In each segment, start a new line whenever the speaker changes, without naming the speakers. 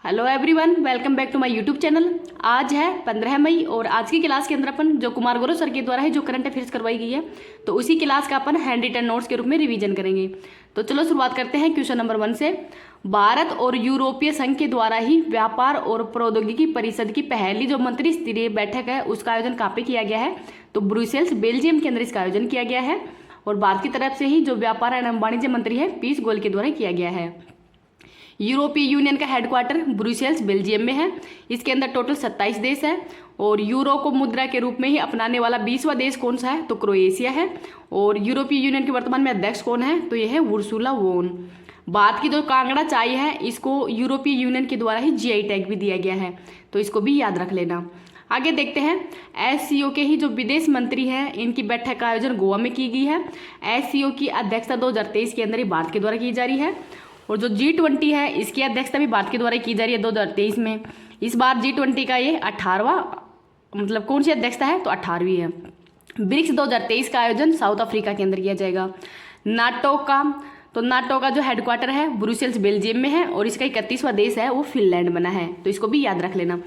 Hello everyone, welcome back to my YouTube channel. आज है 15 मई और आज की क्लास के अंदर अपन जो कुमार गौरव सर के द्वारा है जो करंट अफेयर्स करवाई गई है तो उसी क्लास का अपन हैंड रिटन नोट्स के रूप में रिवीजन करेंगे। तो चलो शुरुआत करते हैं क्वेश्चन नंबर 1 से। भारत और यूरोपीय संघ के द्वारा ही व्यापार और प्रौद्योगिकी परिषद की पहली जो मंत्री स्तरीय बैठक है उसका आयोजन कहाँ पे किया गया है? तो ब्रुसेल्स बेल्जियम के अंदर इसका आयोजन किया गया है। और भारत की तरफ से ही जो व्यापार एवं वाणिज्य मंत्री है पीयूष गोयल के द्वारा किया गया है। यूरोपीय यूनियन का हेडक्वार्टर ब्रुसेल्स बेल्जियम में है। इसके अंदर टोटल 27 देश है और यूरो को मुद्रा के रूप में ही अपनाने वाला 20वां देश कौन सा है? तो क्रोएशिया है। और यूरोपीय यूनियन के वर्तमान में अध्यक्ष कौन है? तो यह है उर्सुला वोन। भारत की जो कांगड़ा चाय है इसको यूरोपीय यूनियन के द्वारा ही जीआई टैग भी दिया गया है, तो इसको भी याद रख लेना। आगे देखते हैं, एससीओ के ही जो विदेश मंत्री हैं इनकी बैठक का आयोजन गोवा में की गई है। एससीओ की अध्यक्षता 2023 के अंदर ही भारत के द्वारा की जा रही है। और जो G20 है इसकी अध्यक्षता भी भारत के द्वारा की जा रही है 2023 में। इस बार G20 का ये 18वां मतलब कौन सी अध्यक्षता है? तो 18वीं है। ब्रिक्स 2023 का आयोजन साउथ अफ्रीका के अंदर किया जाएगा। नाटो का जो हेडक्वार्टर है ब्रुसेल्स बेल्जियम में है और इसका 31वां देश है वो फिनलैंड बना है, तो इसको भी याद रख लेना।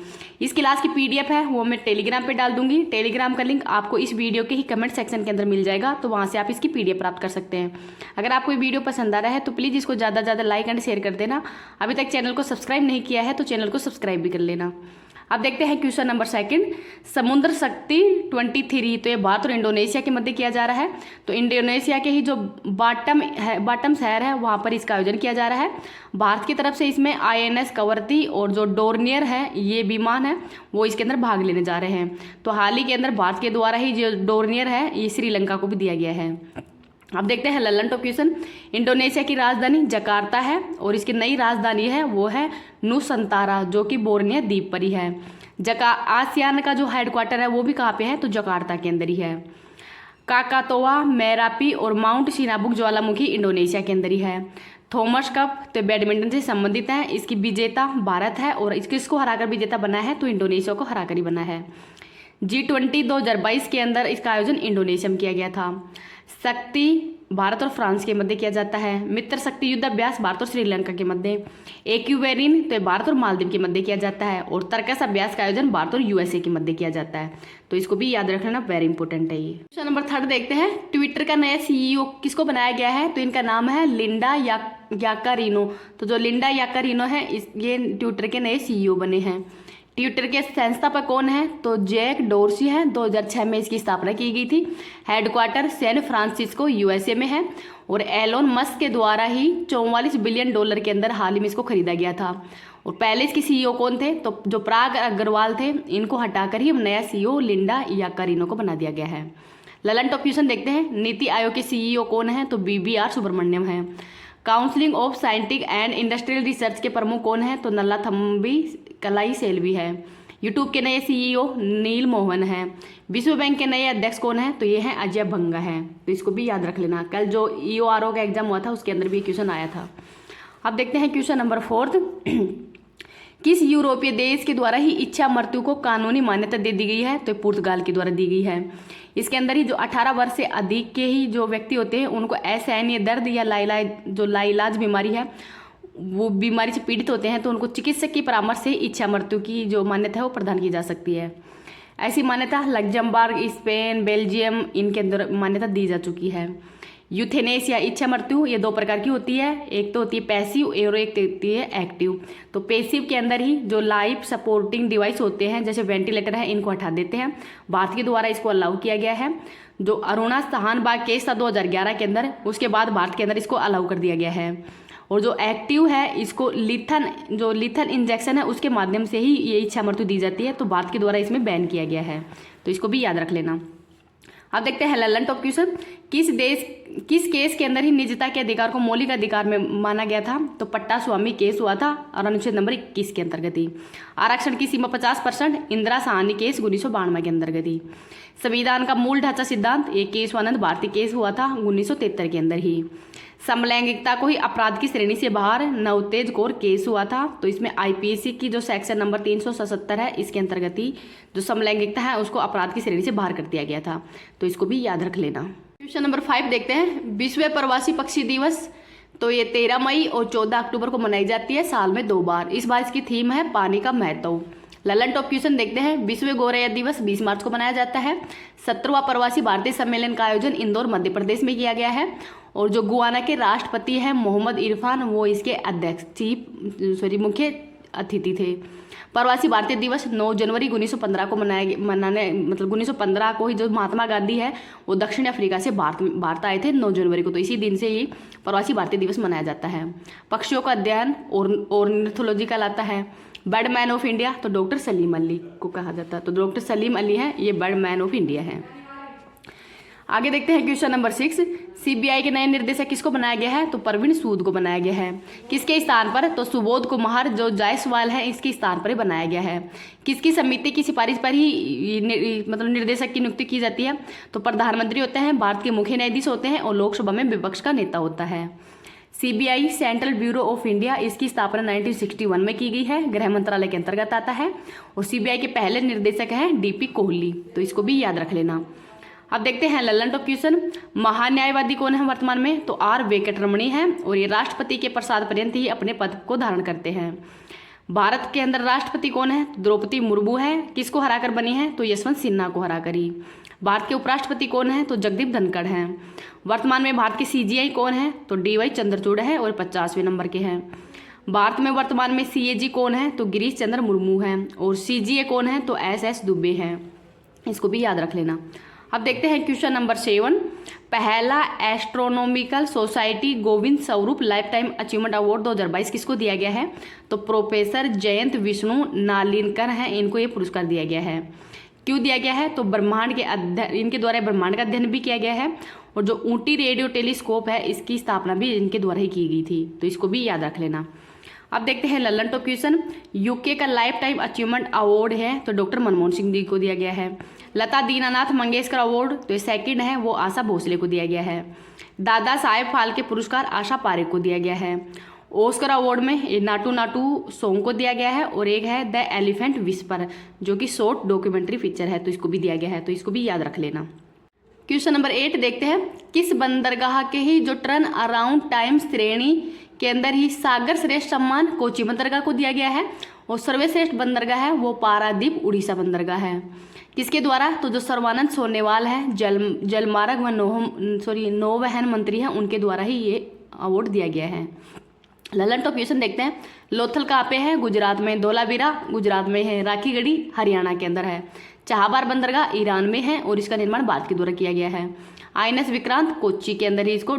इस क्लास की पीडीएफ है वो मैं टेलीग्राम पे डाल दूंगी। टेलीग्राम का लिंक आपको इस वीडियो के ही कमेंट सेक्शन के अंदर मिल जाएगा, तो वहाँ से आप इसकी पीडीएफ प्राप्त कर सकते हैं। अगर आपको ये वीडियो पसंद आ रहा है तो प्लीज़ इसको ज़्यादा से ज़्यादा लाइक एंड शेयर कर देना। अभी तक चैनल को सब्सक्राइब नहीं किया है तो चैनल को सब्सक्राइब भी कर लेना। अब देखते हैं क्वेश्चन नंबर 2, समुद्र शक्ति 23। तो ये भारत और इंडोनेशिया के मध्य किया जा रहा है। तो इंडोनेशिया के ही जो बाटम शहर है वहाँ पर इसका आयोजन किया जा रहा है। भारत की तरफ से इसमें INS कवरती और जो डोर्नियर है ये विमान है वो इसके अंदर भाग लेने जा रहे हैं। तो हाल ही के अंदर भारत के द्वारा ही जो डोर्नियर है ये श्रीलंका को भी दिया गया है। अब देखते हैं ललन टॉप क्वेश्चन। इंडोनेशिया की राजधानी जकार्ता है और इसकी नई राजधानी है वो है नुसंतारा जो कि बोर्निया द्वीप पर ही है। आसियान का जो हेडक्वार्टर है वो भी कहाँ पे है? तो जकार्ता के अंदर ही है। काकातोआ, मेरापी और माउंट सिनाबुक ज्वालामुखी इंडोनेशिया के अंदर ही है। थॉमस कप तो बैडमिंटन से संबंधित है। इसकी विजेता भारत है और किसको हराकर विजेता बना है? तो इंडोनेशिया को हराकर ही बना है। G20 2022 के अंदर इसका आयोजन इंडोनेशिया में किया गया था। शक्ति भारत और फ्रांस के मध्य किया जाता है। मित्र शक्ति युद्धाभ्यास भारत और श्रीलंका के मध्य। एक्यूवेरिन तो भारत और मालदीव के मध्य किया जाता है। और तर्कस अभ्यास का आयोजन भारत और यूएसए के मध्य किया जाता है, तो इसको भी याद रखना, वेरी इंपॉर्टेंट है ये। क्वेश्चन नंबर 3 देखते हैं, ट्विटर का नया CEO किसको बनाया गया है? तो इनका नाम है लिंडा याकारिनो। तो जो लिंडा याकारिनो है ये ट्विटर के नए CEO बने हैं। ट्विटर के संस्थापक कौन है? तो जैक डोर्सी है। 2006 में इसकी स्थापना की गई थी। हेडक्वार्टर सैन फ्रांसिस्को USA में है। और एलोन मस्क के द्वारा ही $44 बिलियन के अंदर हाल ही में इसको खरीदा गया था। और पहले इसके CEO कौन थे? तो जो पराग अग्रवाल थे, इनको हटाकर ही नया CEO लिंडा याकारिनो को बना दिया गया है। ललन टॉप क्वेश्चन देखते हैं, नीति आयोग के CEO कौन है? तो BBR सुब्रमण्यम है। Counselling of scientific and industrial research के प्रमुख कौन है? तो नल्ला थम्बी कलाई सेल्वी है। यूट्यूब के नए CEO नील मोहन है। विश्व बैंक के नए अध्यक्ष कौन है? तो ये है अजय भंगा है, तो इसको भी याद रख लेना। कल जो EORO का एग्जाम हुआ था उसके अंदर भी क्वेश्चन आया था। अब देखते हैं क्वेश्चन नंबर 4, किस यूरोपीय देश के द्वारा ही इच्छा मृत्यु को कानूनी मान्यता दे दी गई है? तो पुर्तगाल के द्वारा दी गई है। इसके अंदर ही जो 18 वर्ष से अधिक के ही जो व्यक्ति होते हैं उनको असहनीय दर्द या लाइलाज बीमारी है वो बीमारी से पीड़ित होते हैं तो उनको चिकित्सक की परामर्श से इच्छा मृत्यु की जो मान्यता है वो प्रदान की जा सकती है। ऐसी मान्यता लग्जमबर्ग, स्पेन, बेल्जियम इनके अंदर मान्यता दी जा चुकी है। यूथेनेसिया इच्छा मृत्यु ये 2 प्रकार की होती है, एक तो होती है पैसिव और एक होती है एक्टिव। तो पैसिव के अंदर ही जो लाइफ सपोर्टिंग डिवाइस होते हैं जैसे वेंटिलेटर है इनको हटा देते हैं। भारत के द्वारा इसको अलाउ किया गया है। जो अरुणा सहानबाग केस था 2011 के अंदर, उसके बाद भारत के अंदर इसको अलाउ कर दिया गया है। और जो एक्टिव है इसको लिथन इंजेक्शन है उसके माध्यम से ही ये इच्छा मृत्यु दी जाती है, तो भारत के द्वारा इसमें बैन किया गया है, तो इसको भी याद रख लेना। अब देखते हैं ललन टॉप क्वेश्चन, किस केस के अंदर ही निजता के अधिकार को मौलिक अधिकार में माना गया था? तो पट्टा स्वामी केस हुआ था और अनुच्छेद नंबर 21 के अंतर्गत ही। आरक्षण की सीमा 50%, इंदिरा साहनी केस 1992 के अंतर्गत ही। संविधान का मूल ढांचा सिद्धांत ये केशवानंद भारती केस हुआ था 1973 के अंदर ही। समलैंगिकता को ही अपराध की श्रेणी से बाहर नवतेज कौर केस हुआ था, तो इसमें IPC की जो सेक्शन नंबर 377 है इसके अंतर्गत ही जो समलैंगिकता है उसको अपराध की श्रेणी से बाहर कर दिया गया था, तो इसको भी याद रख लेना। क्वेश्चन नंबर 5 देखते हैं, विश्व प्रवासी पक्षी दिवस तो ये 13 मई और 14 अक्टूबर को मनाई जाती है, साल में 2 बार। इस बार इसकी थीम है पानी का महत्व। ललन टॉप क्वेश्चन देखते हैं। विश्व गौरैया दिवस 20 मार्च को मनाया जाता है। 17वां प्रवासी भारतीय सम्मेलन का आयोजन इंदौर मध्य प्रदेश में किया गया है। और जो गुआना के राष्ट्रपति हैं मोहम्मद इरफान, वो इसके अध्यक्ष मुख्य अतिथि थे। प्रवासी भारतीय दिवस 9 जनवरी 1915 को 1915 को ही जो महात्मा गांधी है वो दक्षिण अफ्रीका से भारत आए थे 9 जनवरी को, तो इसी दिन से ही प्रवासी भारतीय दिवस मनाया जाता है। पक्षियों का अध्ययन ऑर्निथोलॉजी कहलाता है। बर्ड मैन ऑफ इंडिया तो डॉक्टर सलीम अली को कहा जाता है, तो डॉक्टर सलीम अली हैं, ये बर्ड मैन ऑफ इंडिया है। आगे देखते हैं क्वेश्चन नंबर 6। सीबीआई के नए निर्देशक किसको बनाया गया है? तो परवीन सूद को बनाया गया है। किसके स्थान पर? तो सुबोध कुमार जो जायसवाल है इसके स्थान पर ही बनाया गया है। किसकी समिति की सिफारिश पर ही निर्देशक की नियुक्ति की जाती है? तो प्रधानमंत्री होते हैं, भारत के मुख्य न्यायाधीश होते हैं और लोकसभा में विपक्ष का नेता होता है। CBI central bureau of India, इसकी स्थापना 1961 में की गई है, गृह मंत्रालय के अंतर्गत आता है। और सीबीआई के पहले निर्देशक हैं डीपी कोहली, तो इसको भी याद रख लेना। अब देखते हैं ललन टॉप क्वेश्चन। महान न्यायवादी कौन है वर्तमान में? तो आर वेंकटरमणी हैं और ये राष्ट्रपति के प्रसाद पर्यंत ही अपने पद को धारण करते हैं। भारत के अंदर राष्ट्रपति कौन है? द्रौपदी मुर्मू है। किसको हराकर बनी है? तो यशवंत सिन्हा को हराकर ही। भारत के उपराष्ट्रपति कौन है? तो जगदीप धनखड़ हैं। वर्तमान में भारत के सीजीआई कौन है? तो डीवाई चंद्रचूड़ है और 50वें नंबर के हैं। भारत में वर्तमान में सीएजी कौन है? तो गिरीश चंद्र मुर्मू हैं। और सीजीए कौन है? तो एस दुबे हैं। इसको भी याद रख लेना। अब देखते हैं क्वेश्चन नंबर 7। पहला astronomical society Govind Swarup life time achievement award 2022 किसको दिया गया है? तो प्रोफेसर जयंत विष्णु नालिनकर हैं, इनको ये पुरस्कार दिया गया है। क्यों दिया गया है? तो ब्रह्मांड के अध्ययन, इनके द्वारा ब्रह्मांड का अध्ययन भी किया गया है। और जो ऊटी रेडियो टेलीस्कोप है इसकी स्थापना भी इनके द्वारा ही की गई थी, तो इसको भी याद रख लेना। अब देखते हैं ललन टॉप क्वेश्चन। यूके का लाइफ टाइम अचीवमेंट अवार्ड है तो डॉक्टर मनमोहन सिंह जी को दिया गया है। लता दीनानाथ मंगेशकर अवार्ड तो ये सेकंड है, वो आशा भोसले को दिया गया है। दादा साहेब फाल्के पुरस्कार आशा पारेख को दिया गया है। ऑस्कर अवार्ड में ये नाटू नाटू सॉन्ग को दिया गया है और एक है द एलिफेंट विस्पर जो कि शॉर्ट डॉक्यूमेंट्री पिक्चर है, तो इसको भी दिया गया है, तो इसको भी याद रख लेना। क्वेश्चन नंबर 8 देखते हैं। किस बंदरगाह के ही जो टर्न अराउंड टाइम श्रेणी के अंदर ही सागर श्रेष्ठ सम्मान कोची बंदरगाह को दिया गया है और सर्वश्रेष्ठ बंदरगाह है वो पारादीप उड़ीसा बंदरगाह है। किसके द्वारा? तो जो सर्बानंद सोनेवाल है जलमार्ग व नौवहन मंत्री हैं, उनके द्वारा ही ये अवार्ड दिया गया है। ललन टॉप क्वेश्चन देखते हैं। लोथल कहाँ पे है? गुजरात में। धोलावीरा गुजरात में है। राखीगढ़ी हरियाणा के अंदर है। चाहबार बंदरगाह ईरान में है और इसका निर्माण भारत के द्वारा किया गया है। आईएनएस विक्रांत कोच्चि के अंदर ही इसको,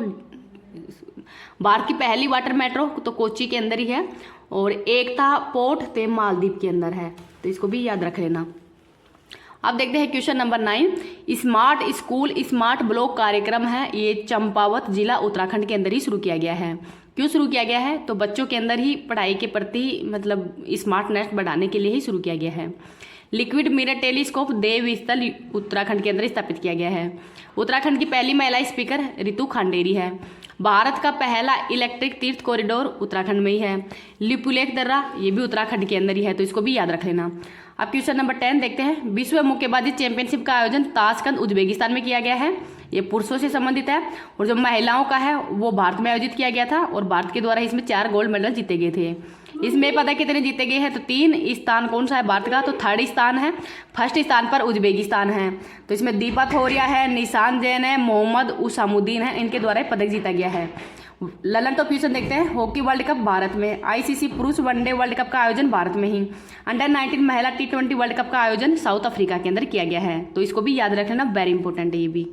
भारत की पहली वाटर मेट्रो तो कोच्चि के अंदर ही है। और एकता पोर्ट तो मालदीव के अंदर है, तो इसको भी याद रख लेना। अब देखते हैं question number 9। Smart school smart block कार्यक्रम है, ये चंपावत जिला उत्तराखंड के अंदर ही शुरू किया गया है। क्यों शुरू किया गया है? तो बच्चों के अंदर ही पढ़ाई के प्रति स्मार्टनेस बढ़ाने के लिए ही शुरू किया गया है। लिक्विड मिरर टेलीस्कोप देवस्थल उत्तराखंड के अंदर स्थापित किया गया है। उत्तराखंड की पहली महिला स्पीकर रितु खांडेरी है। भारत का पहला इलेक्ट्रिक तीर्थ कॉरिडोर उत्तराखंड में ही है। लिपुलेख दर्रा ये भी उत्तराखंड के अंदर ही है, तो इसको भी याद रख लेना। अब क्वेश्चन नंबर 10 देखते हैं। विश्व मुक्केबाजी चैंपियनशिप का आयोजन ताशकंद उज्बेकिस्तान में किया गया है। ये पुरुषों से संबंधित है और जो महिलाओं का है वो भारत में आयोजित किया गया था और भारत के द्वारा इसमें 4 गोल्ड मेडल जीते गए थे। इसमें पता कितने जीते गए हैं? तो 3 स्थान कौन सा है भारत का? तो 3rd स्थान है। 1st स्थान पर उज्बेकिस्तान है, तो इसमें दीपा थोरिया है, निशान जैन है, मोहम्मद उसामुद्दीन है, इनके द्वारा पदक जीता गया है। ललन टॉप क्वेश्चन देखते हैं। हॉकी वर्ल्ड कप भारत में। आईसीसी पुरुष वनडे वर्ल्ड कप का आयोजन भारत में ही। अंडर 19 महिला T20 वर्ल्ड कप का आयोजन साउथ अफ्रीका के अंदर किया गया है, तो इसको भी याद रख लेना, वेरी इंपॉर्टेंट है ये भी।